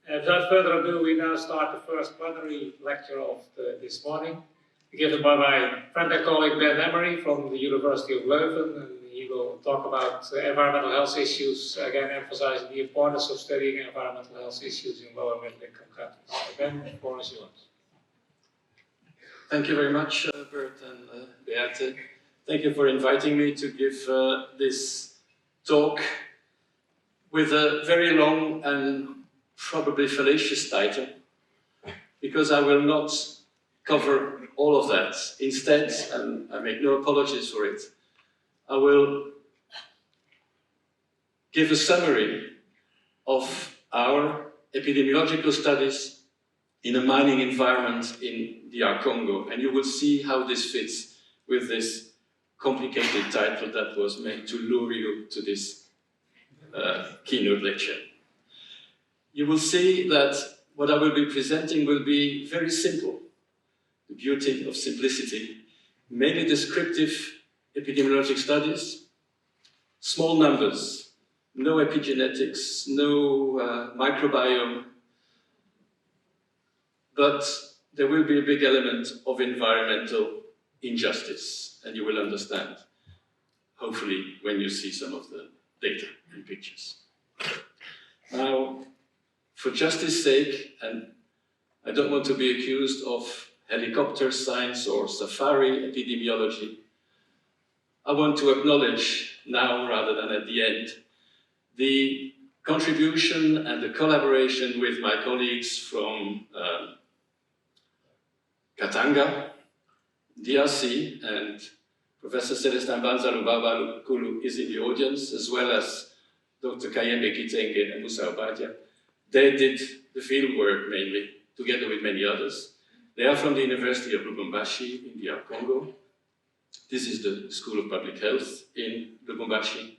Without further ado, we now start the first plenary lecture of this morning, given by my friend and colleague Ben NEMERY from the University of Leuven, and he will talk about environmental health issues, again emphasizing the importance of studying environmental health issues in lower middle income countries. So Ben, the floor is yours. Thank you very much, Bert and Beate. Thank you for inviting me to give this talk with a very long and probably fallacious title, because I will not cover all of that. Instead, and I make no apologies for it, I will give a summary of our epidemiological studies in a mining environment in DR Congo, and you will see how this fits with this complicated title that was meant to lure you to this keynote lecture. You will see that what I will be presenting will be very simple, the beauty of simplicity, mainly descriptive epidemiologic studies, small numbers, no epigenetics, no microbiome, but there will be a big element of environmental injustice, and you will understand, hopefully, when you see some of the data and pictures. Now, for justice sake, and I don't want to be accused of helicopter science or safari epidemiology, I want to acknowledge now, rather than at the end, the contribution and the collaboration with my colleagues from Katanga, DRC, and Professor Celestin Banza-Lubaba-Lukulu is in the audience, as well as Dr. Kayembe Kitenge and Musa Obadia. They did the field work mainly, together with many others. They are from the University of Lubumbashi in DR Congo. This is the School of Public Health in Lubumbashi.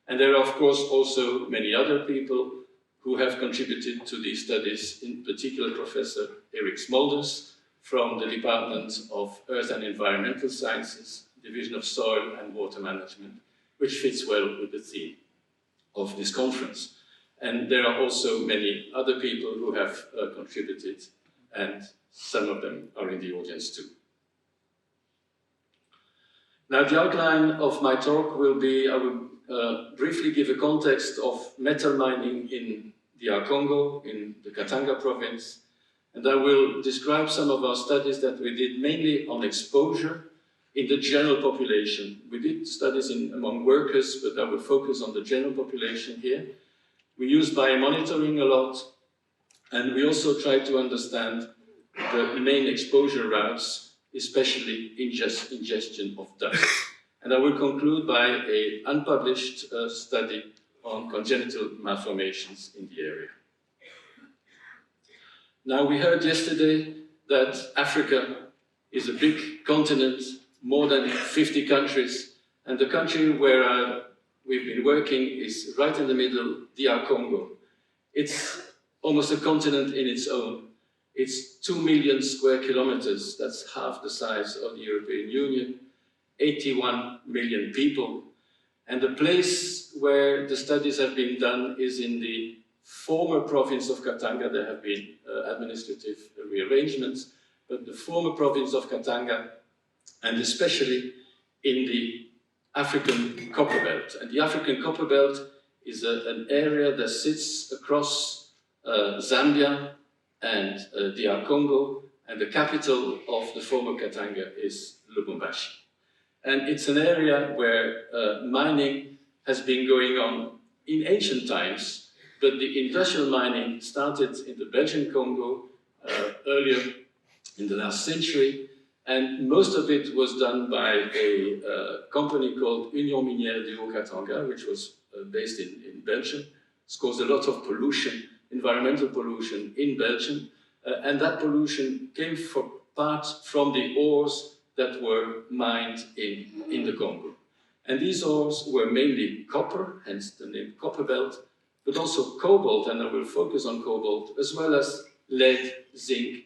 And there are, of course, also many other people who have contributed to these studies, in particular Professor Erik Smulders from the Department of Earth and Environmental Sciences, Division of Soil and Water Management, which fits well with the theme of this conference. And there are also many other people who have contributed, and some of them are in the audience too. Now, the outline of my talk will be, I will briefly give a context of metal mining in DR Congo, in the Katanga province, and I will describe some of our studies that we did mainly on exposure in the general population. We did studies among workers, but I will focus on the general population here. We use biomonitoring a lot, and we also try to understand the main exposure routes, especially ingestion of dust. And I will conclude by an unpublished study on congenital malformations in the area. Now, we heard yesterday that Africa is a big continent, more than 50 countries, and the country where we've been working is right in the middle, DR Congo. It's almost a continent in its own. It's 2 million square kilometers, that's half the size of the European Union, 81 million people. And the place where the studies have been done is in the former province of Katanga. There have been administrative rearrangements, but the former province of Katanga, and especially in the African Copper Belt. And the African Copper Belt is an area that sits across Zambia and DR Congo, and the capital of the former Katanga is Lubumbashi. And it's an area where mining has been going on in ancient times, but the industrial mining started in the Belgian Congo earlier in the last century, and most of it was done by a company called Union Minière du Haut-Katanga, which was based in Belgium. It's caused a lot of pollution, environmental pollution in Belgium, and that pollution came for part from the ores that were mined in the Congo. And these ores were mainly copper, hence the name Copper Belt, but also cobalt, and I will focus on cobalt, as well as lead, zinc,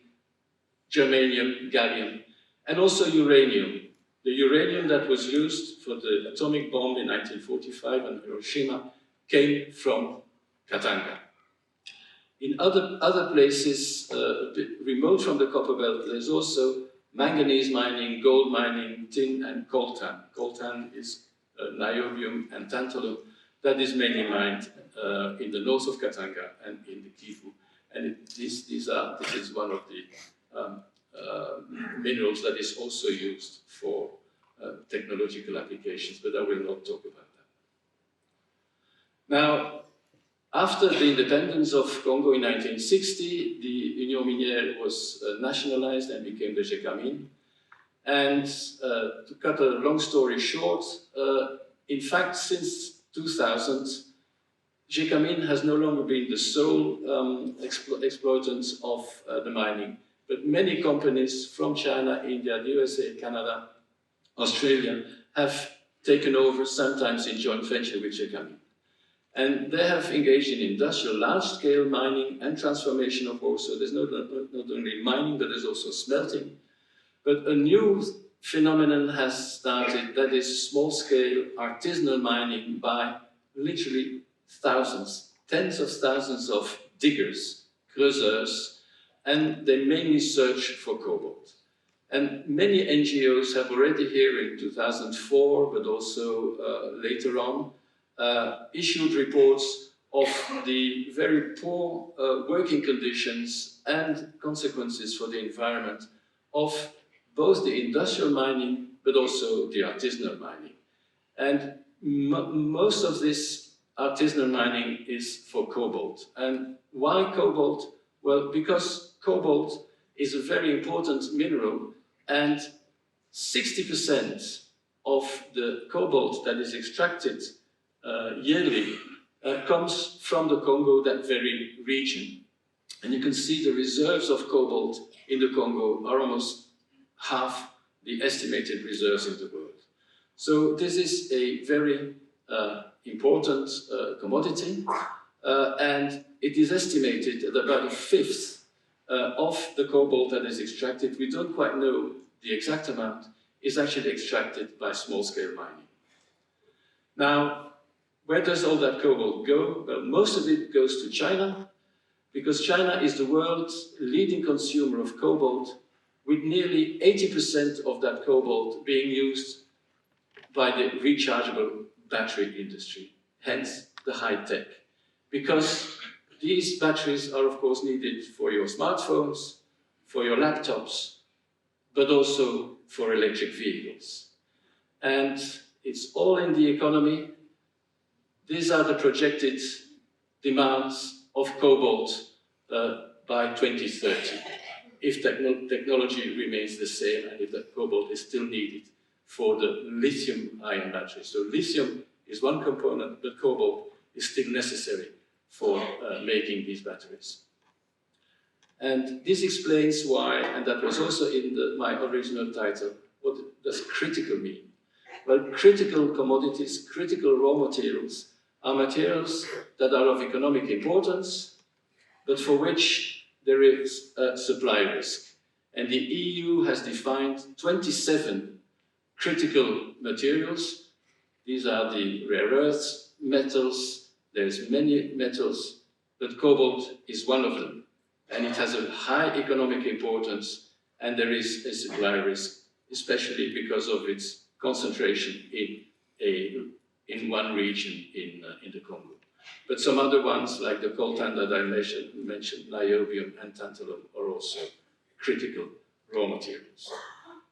germanium, gallium, and also uranium. The uranium that was used for the atomic bomb in 1945 in Hiroshima came from Katanga. In other places, a bit remote from the copper belt, there's also manganese mining, gold mining, tin and coltan. Coltan is niobium and tantalum that is mainly mined in the north of Katanga and in the Kivu. And this is one of the minerals that is also used for technological applications, but I will not talk about that. Now, after the independence of Congo in 1960, the Union Minière was nationalized and became the GECAMIN. And to cut a long story short, in fact, since 2000, GECAMIN has no longer been the sole exploitant of the mining, but many companies from China, India, the USA, Canada, Australia have taken over, sometimes in joint venture with GECAMIN. And they have engaged in industrial large-scale mining and transformation of ore. So there's not only mining, but there's also smelting. But a new phenomenon has started, that is small-scale artisanal mining by literally thousands, tens of thousands of diggers, creuseurs, and they mainly search for cobalt. And many NGOs have already here in 2004, but also later on, issued reports of the very poor working conditions and consequences for the environment of both the industrial mining, but also the artisanal mining. And most of this artisanal mining is for cobalt. And why cobalt? Well, because cobalt is a very important mineral, and 60% of the cobalt that is extracted yearly comes from the Congo, that very region. And you can see the reserves of cobalt in the Congo are almost half the estimated reserves in the world. So this is a very important commodity, and it is estimated that about a fifth of the cobalt that is extracted, we don't quite know the exact amount, is actually extracted by small-scale mining. Now, where does all that cobalt go? Well, most of it goes to China, because China is the world's leading consumer of cobalt, with nearly 80% of that cobalt being used by the rechargeable battery industry, hence the high-tech. Because these batteries are, of course, needed for your smartphones, for your laptops, but also for electric vehicles. And it's all in the economy. These are the projected demands of cobalt by 2030, if technology remains the same and if that cobalt is still needed for the lithium-ion batteries. So lithium is one component, but cobalt is still necessary for making these batteries. And this explains why, and that was also in my original title, what does critical mean? Well, critical commodities, critical raw materials, are materials that are of economic importance, but for which there is a supply risk. And the EU has defined 27 critical materials. These are the rare earths, metals, there's many metals, but cobalt is one of them. And it has a high economic importance, and there is a supply risk, especially because of its concentration in one region in the Congo. But some other ones, like the coltan that I mentioned, niobium and tantalum, are also critical raw materials.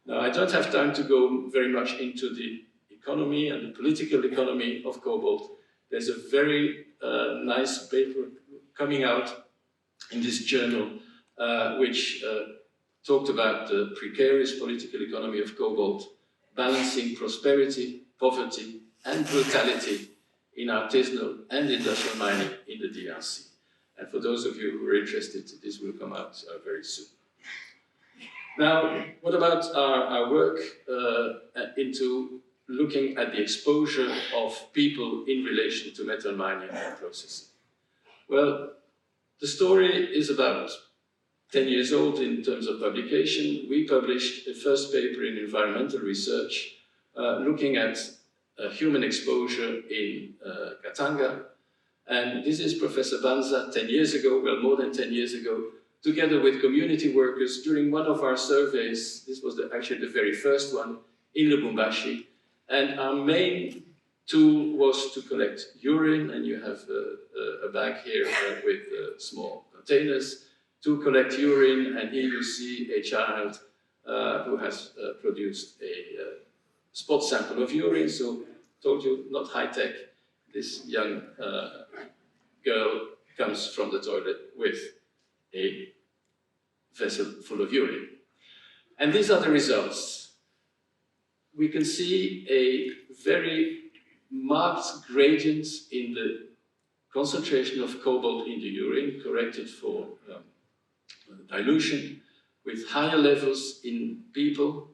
Now, I don't have time to go very much into the economy and the political economy of cobalt. There's a very nice paper coming out in this journal, which talked about the precarious political economy of cobalt, balancing prosperity, poverty, and brutality in artisanal and industrial mining in the DRC. And for those of you who are interested, this will come out very soon. Now, what about our work into looking at the exposure of people in relation to metal mining and processing? Well, the story is about 10 years old in terms of publication. We published a first paper in environmental research looking at human exposure in Katanga. And this is Professor Banza 10 years ago, well, more than 10 years ago, together with community workers during one of our surveys. This was actually the very first one in Lubumbashi. And our main tool was to collect urine, and you have a bag here with small containers to collect urine, and here you see a child who has produced a spot sample of urine. So, told you, not high-tech. This young girl comes from the toilet with a vessel full of urine. And these are the results. We can see a very marked gradient in the concentration of cobalt in the urine, corrected for dilution, with higher levels in people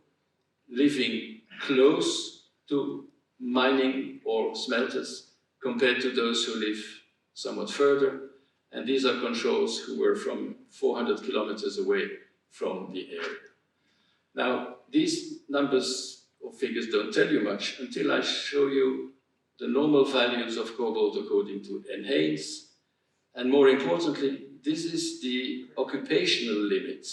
living close to mining or smelters compared to those who live somewhat further. And these are controls who were from 400 kilometers away from the area. Now, these numbers or figures don't tell you much until I show you the normal values of cobalt according to NHANES. And more importantly, this is the occupational limit.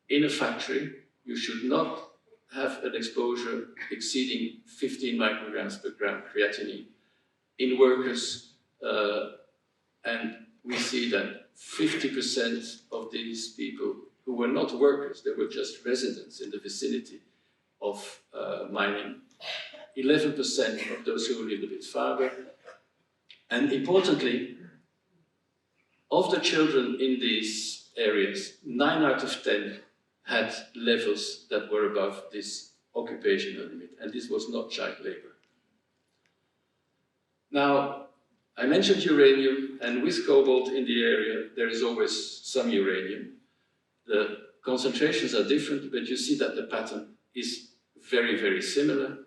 In a factory, you should not have an exposure exceeding 15 micrograms per gram creatinine in workers, and we see that 50% of these people who were not workers, they were just residents in the vicinity of mining, 11% of those who lived a bit farther, and importantly, of the children in these areas, 9 out of 10 had levels that were above this occupational limit, and this was not child labor. Now, I mentioned uranium, and with cobalt in the area, there is always some uranium. The concentrations are different, but you see that the pattern is very, very similar.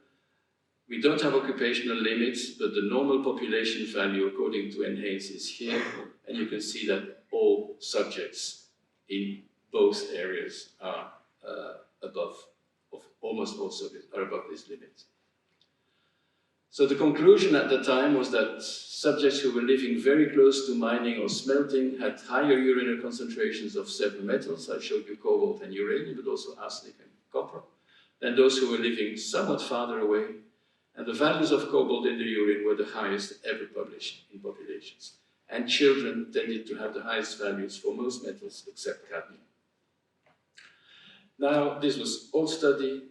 We don't have occupational limits, but the normal population value according to NHANES is here, and you can see that all subjects in both areas are almost all subjects are above this limit. So the conclusion at the time was that subjects who were living very close to mining or smelting had higher urinary concentrations of several metals. I showed you cobalt and uranium, but also arsenic and copper, than those who were living somewhat farther away. And the values of cobalt in the urine were the highest ever published in populations. And children tended to have the highest values for most metals except cadmium. Now, this was old study.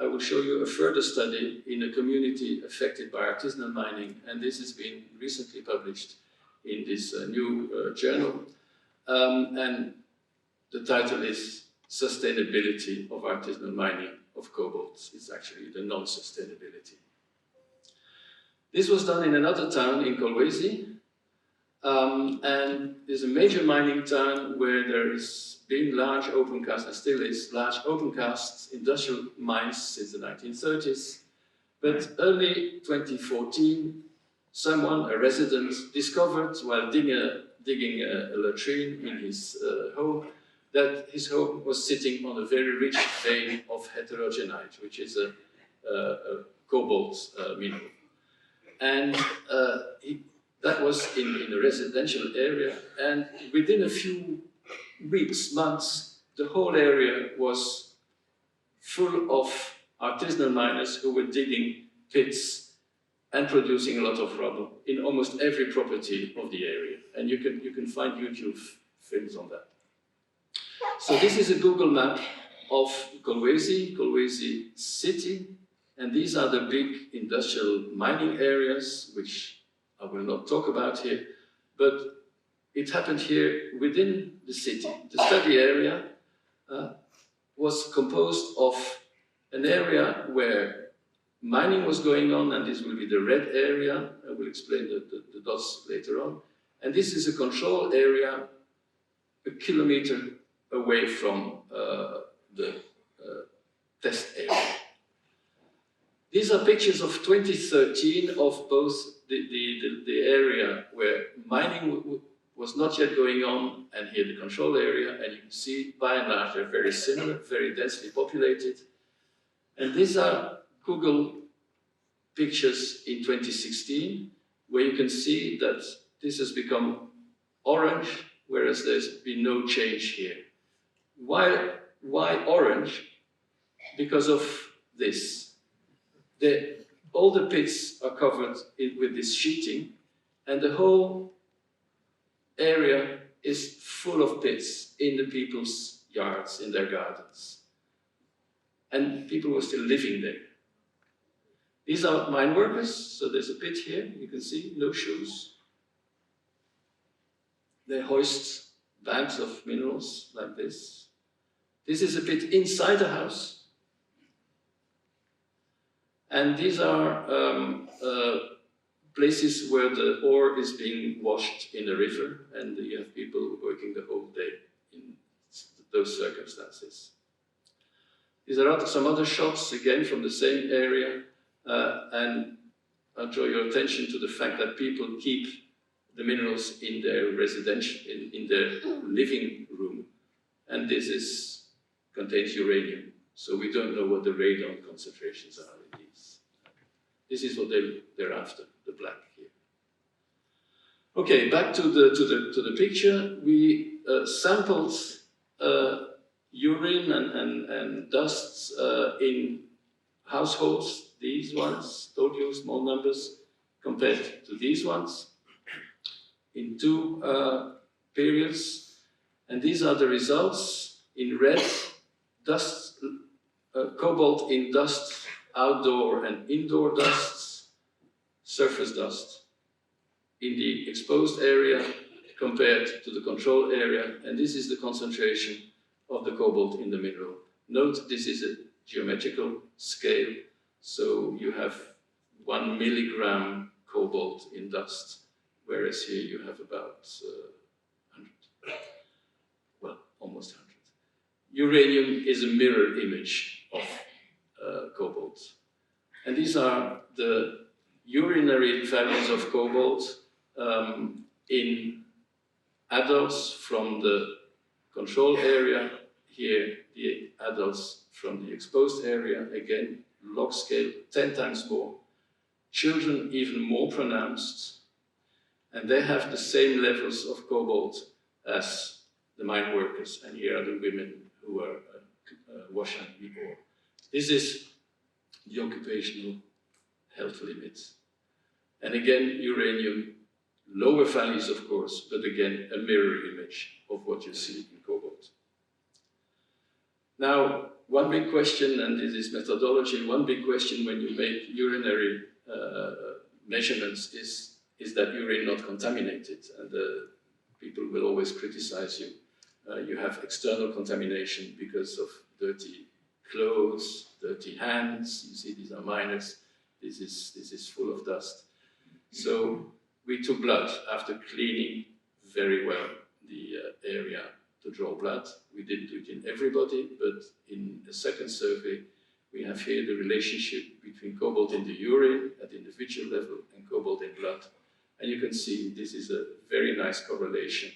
I will show you a further study in a community affected by artisanal mining, and this has been recently published in this new journal. And the title is Sustainability of Artisanal Mining of Cobalt. It's actually the non-sustainability. This was done in another town in Kolwezi, and there's a major mining town where there has been large open cast, and still is, large open cast industrial mines since the 1930s. But early 2014, someone, a resident, discovered while digging a latrine in his home, that his home was sitting on a very rich vein of heterogenite, which is a cobalt mineral. And that was in a residential area, and within a few weeks, months, the whole area was full of artisanal miners who were digging pits and producing a lot of rubble in almost every property of the area. And you can find YouTube films on that. So this is a Google map of Kolwezi city, and these are the big industrial mining areas, which I will not talk about here, but it happened here within the city. The study area was composed of an area where mining was going on, and this will be the red area. I will explain the dots later on. And this is a control area a kilometer away from the test area. These are pictures of 2013 of both the area where mining was not yet going on, and here the control area, and you can see by and large they're very similar, very densely populated. And these are Google pictures in 2016, where you can see that this has become orange, whereas there's been no change here. Why orange? Because of this. All the pits are covered with this sheeting, and the whole area is full of pits in the people's yards, in their gardens. And people were still living there. These are mine workers, so there's a pit here, you can see, no shoes. They hoist bags of minerals like this. This is a pit inside the house. And these are places where the ore is being washed in the river, and you have people working the whole day in those circumstances. These are some other shots, again, from the same area, and I'll draw your attention to the fact that people keep the minerals in their residential, in their living room, and this contains uranium, so we don't know what the radon concentrations are in these. This is what they're after, the black here. Okay, back to the picture. We sampled urine and dusts in households, these ones, told you small numbers, compared to these ones, in 2 periods. And these are the results in red, dust, cobalt in dust, outdoor and indoor dusts, surface dust in the exposed area compared to the control area, and this is the concentration of the cobalt in the mineral. Note this is a geometrical scale, so you have 1 milligram cobalt in dust, whereas here you have about 100, well, almost 100. Uranium is a mirror image of cobalt. And these are the urinary values of cobalt in adults from the control area, here the adults from the exposed area, again, log scale 10 times more. Children even more pronounced, and they have the same levels of cobalt as the mine workers, and here are the women who are washing the ore. This is the occupational health limits. And again, uranium, lower values of course, but again, a mirror image of what you see in cobalt. Now, one big question, and this is methodology, one big question when you make urinary measurements is that urine not contaminated? And people will always criticize you. You have external contamination because of dirty clothes, dirty hands. You see, these are miners. This is full of dust. So we took blood after cleaning very well the area to draw blood. We didn't do it in everybody, but in the second survey, we have here the relationship between cobalt in the urine at the individual level and cobalt in blood. And you can see this is a very nice correlation,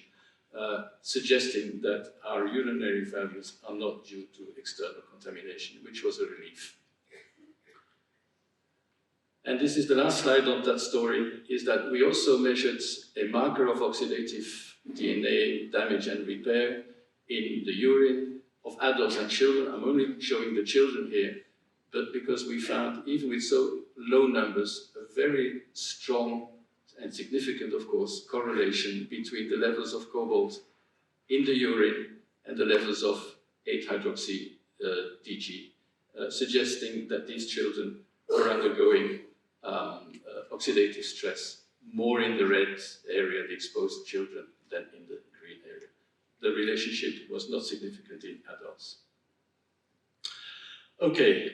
suggesting that our urinary values are not due to external contamination, which was a relief. And this is the last slide of that story, is that we also measured a marker of oxidative DNA damage and repair in the urine of adults and children. I'm only showing the children here, but because we found, even with so low numbers, a very strong and significant, of course, correlation between the levels of cobalt in the urine and the levels of 8-hydroxy-DG, suggesting that these children were undergoing oxidative stress more in the red area, the exposed children, than in the green area. The relationship was not significant in adults. Okay,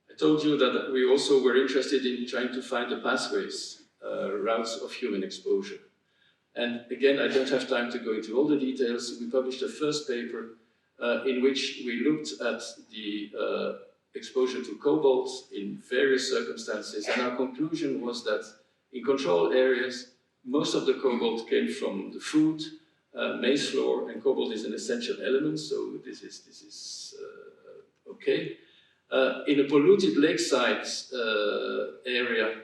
I told you that we also were interested in trying to find the pathways, routes of human exposure. And again, I don't have time to go into all the details. We published a first paper in which we looked at the exposure to cobalt in various circumstances, and our conclusion was that in control areas, most of the cobalt came from the food, maize flour, and cobalt is an essential element, so this is okay. In a polluted lakeside area,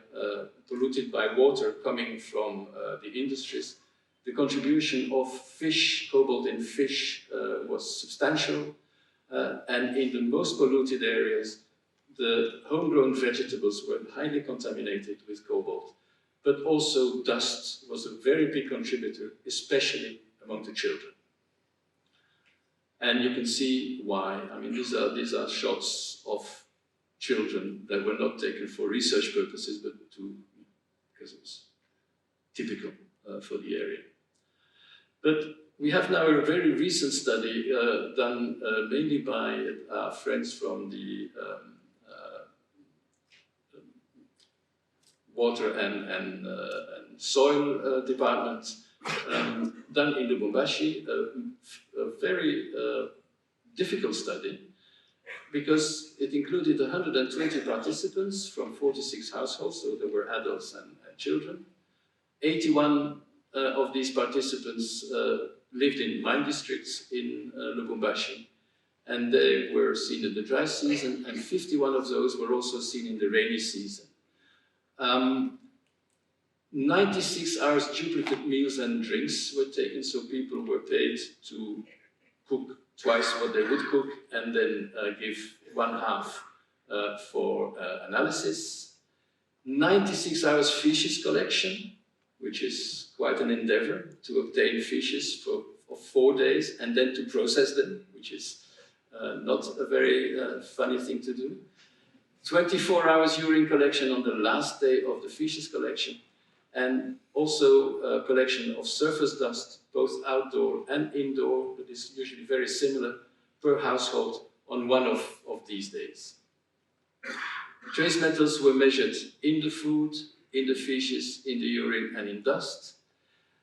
polluted by water coming from the industries, the contribution of fish, cobalt in fish, was substantial. And in the most polluted areas, the homegrown vegetables were highly contaminated with cobalt. But also dust was a very big contributor, especially among the children. And you can see why. I mean, these are shots of children that were not taken for research purposes, but because it was typical for the area. But we have now a very recent study done mainly by our friends from the water and soil department, done in Lubumbashi, a very difficult study, because it included 120 participants from 46 households, so there were adults and children. 81 of these participants lived in mine districts in Lubumbashi, and they were seen in the dry season, and 51 of those were also seen in the rainy season. 96 hours duplicate meals and drinks were taken, so people were paid to cook twice what they would cook and then give one half for analysis. 96 hours fishes collection, which is quite an endeavor to obtain fishes for 4 days and then to process them, which is not a very funny thing to do. 24 hours urine collection on the last day of the fishes collection, and also collection of surface dust, both outdoor and indoor, that is usually very similar per household on one of these days. Trace metals were measured in the food, in the fishes, in the urine, and in dust.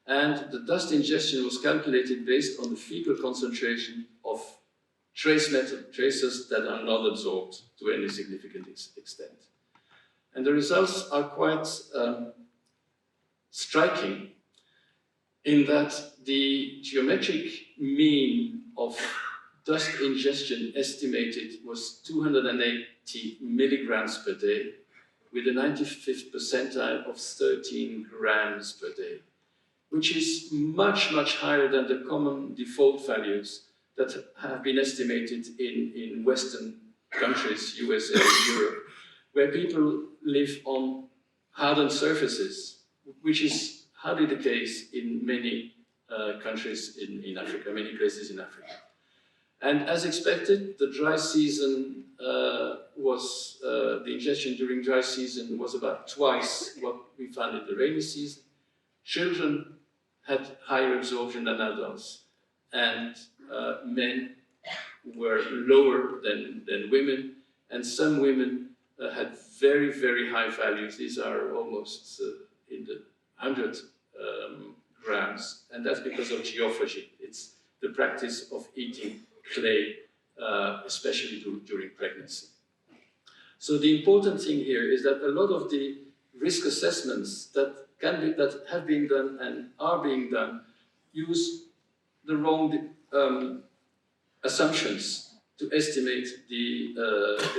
And the dust ingestion was calculated based on the fecal concentration of trace metal, traces that are not absorbed to any significant extent. And the results are quite striking in that the geometric mean of dust ingestion estimated was 280 milligrams per day, with a 95th percentile of 13 grams per day, which is much, much higher than the common default values that have been estimated in Western countries, USA, Europe, where people live on hardened surfaces, which is hardly the case in many countries in Africa, many places in Africa. And as expected, the dry season the ingestion during dry season was about twice what we found in the rainy season. Children had higher absorption than adults, and men were lower than women, and some women had very, very high values. These are almost in the 100 grams, and that's because of geophagy. It's the practice of eating clay, especially during pregnancy. So the important thing here is that a lot of the risk assessments that have been done and are being done use the wrong assumptions to estimate the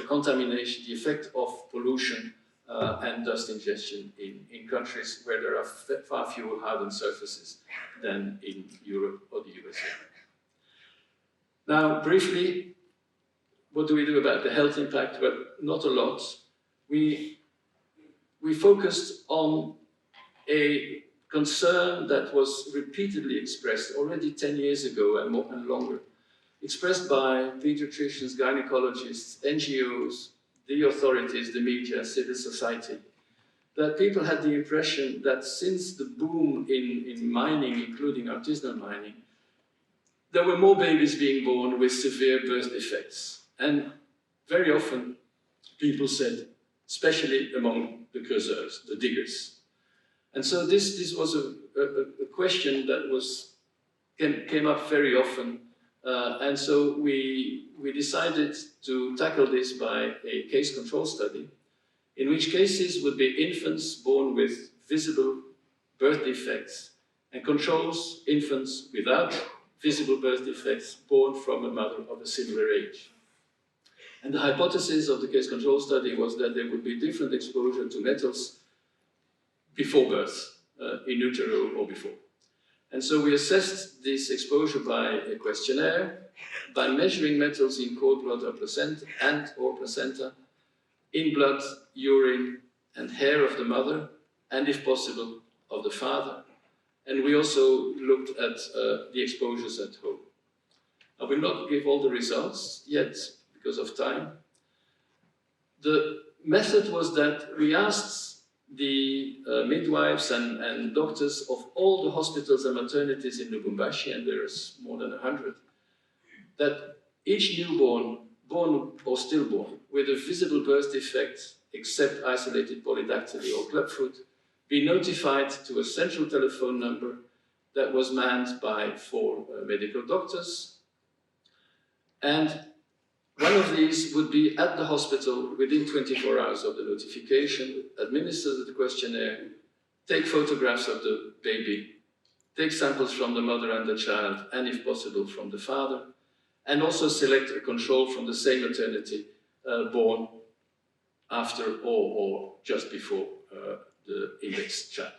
contamination, the effect of pollution and dust ingestion in countries where there are far fewer hardened surfaces than in Europe or the USA. Now, briefly, what do we do about the health impact? Well, not a lot. We focused on a concern that was repeatedly expressed already 10 years ago and longer, expressed by pediatricians, gynecologists, NGOs, the authorities, the media, civil society, that people had the impression that since the boom in mining, including artisanal mining, there were more babies being born with severe birth defects. And very often people said, especially among the creuseurs, the diggers. And so this was a question that came up very often. And so we decided to tackle this by a case control study, in which cases would be infants born with visible birth defects and controls infants without visible birth defects born from a mother of a similar age. And the hypothesis of the case control study was that there would be different exposure to metals before birth, in utero or before. And so we assessed this exposure by a questionnaire, by measuring metals in cord blood or placenta, in blood, urine, and hair of the mother, and if possible, of the father. And we also looked at the exposures at home. I will not give all the results yet, because of time. The method was that we asked the midwives and doctors of all the hospitals and maternities in Lubumbashi, and there is more than 100, that each newborn, born or stillborn, with a visible birth defect, except isolated polydactyly or clubfoot, be notified to a central telephone number that was manned by 4 medical doctors. And one of these would be at the hospital within 24 hours of the notification, administer the questionnaire, take photographs of the baby, take samples from the mother and the child, and if possible from the father, and also select a control from the same maternity born after or just before the indexed child.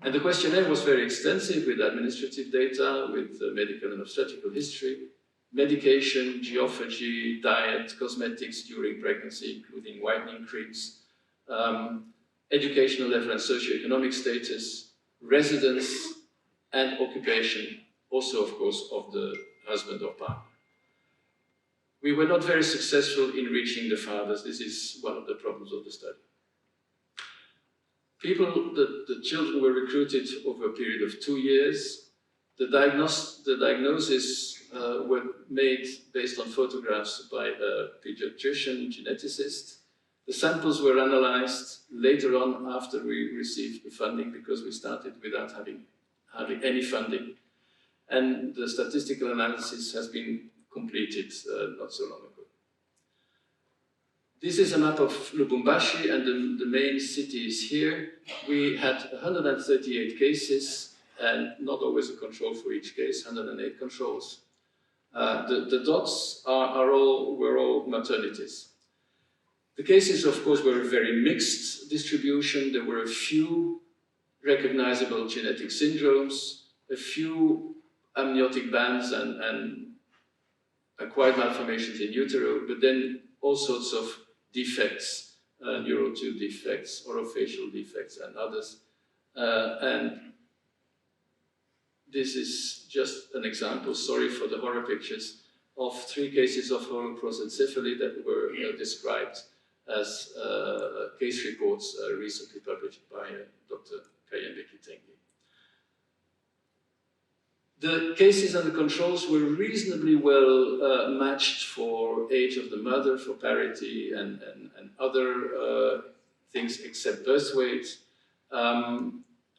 And the questionnaire was very extensive with administrative data, with medical and obstetrical history, medication, geophagy, diet, cosmetics during pregnancy, including whitening creams, educational level and socioeconomic status, residence, and occupation, also, of course, of the husband or partner. We were not very successful in reaching the fathers. This is one of the problems of the study. The children were recruited over a period of 2 years. The diagnosis were made based on photographs by a pediatrician, geneticist. The samples were analyzed later on after we received the funding, because we started without having any funding. And the statistical analysis has been completed not so long ago. This is a map of Lubumbashi, and the main city is here. We had 138 cases, and not always a control for each case, 108 controls. The dots were all maternities. The cases, of course, were a very mixed distribution. There were a few recognizable genetic syndromes, a few amniotic bands and acquired malformations in utero, but then all sorts of defects, neural tube defects, orofacial defects, and others. And this is just an example, sorry for the horror pictures, of 3 cases of holoprosencephaly that were described as case reports recently published by Dr. Kayembe Kitenge. The cases and the controls were reasonably well matched for age of the mother, for parity, and other things except birth weight.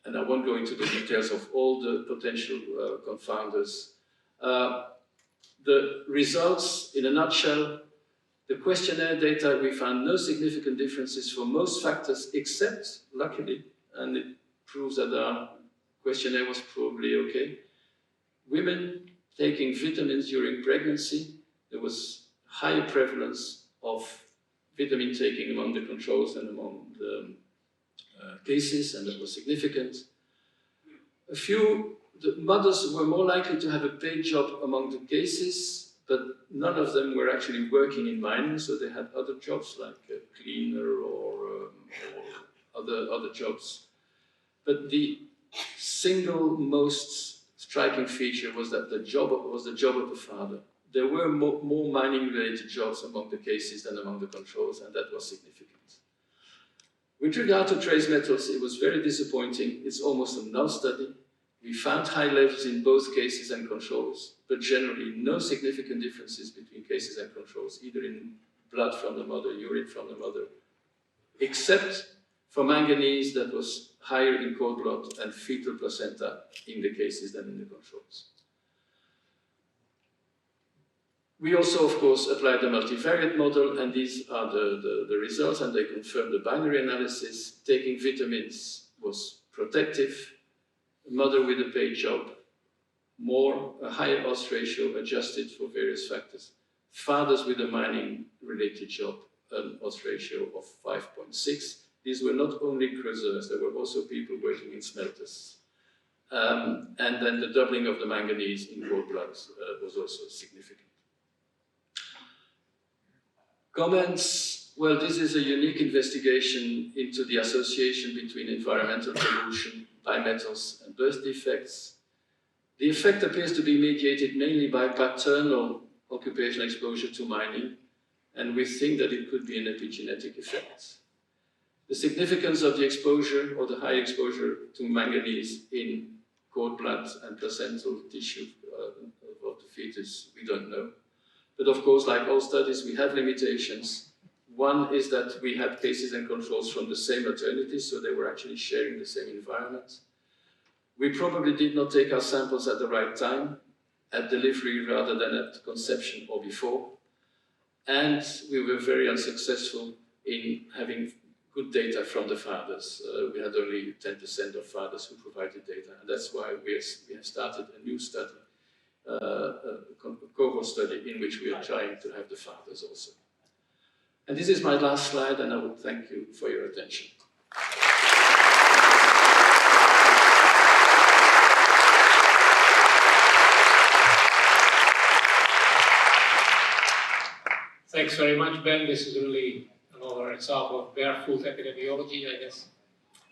And I won't go into the details of all the potential confounders. The results, in a nutshell, the questionnaire data, we found no significant differences for most factors except, luckily, and it proves that our questionnaire was probably okay, women taking vitamins during pregnancy. There was higher prevalence of vitamin taking among the controls than among the cases, and that was significant. The mothers were more likely to have a paid job among the cases, but none of them were actually working in mining, so they had other jobs like a cleaner or other jobs. But the single most striking feature was that the job was the job of the father. There were more mining-related jobs among the cases than among the controls, and that was significant. With regard to trace metals, it was very disappointing. It's almost a null study. We found high levels in both cases and controls, but generally no significant differences between cases and controls, either in blood from the mother, urine from the mother, except for manganese that was higher in cord blood and fetal placenta in the cases than in the controls. We also, of course, applied the multivariate model, and these are the results, and they confirm the binary analysis. Taking vitamins was protective. A mother with a paid job, a higher odds ratio adjusted for various factors, fathers with a mining-related job, an odds ratio of 5.6. These were not only creuseurs, there were also people working in smelters. And then the doubling of the manganese in cord blood was also significant. Comments? Well, this is a unique investigation into the association between environmental pollution, bimetals, and birth defects. The effect appears to be mediated mainly by paternal occupational exposure to mining, and we think that it could be an epigenetic effect. The significance of the exposure or the high exposure to manganese in cord blood and placental tissue of the fetus, we don't know. But of course, like all studies, we have limitations. One is that we had cases and controls from the same maternities, so they were actually sharing the same environment. We probably did not take our samples at the right time, at delivery rather than at conception or before. And we were very unsuccessful in having good data from the fathers. We had only 10% of fathers who provided data, and that's why we have started a new study, a cohort study in which we are trying to have the fathers also. And this is my last slide, and I would thank you for your attention. Thanks very much, Ben. This is really another example of barefoot epidemiology, I guess.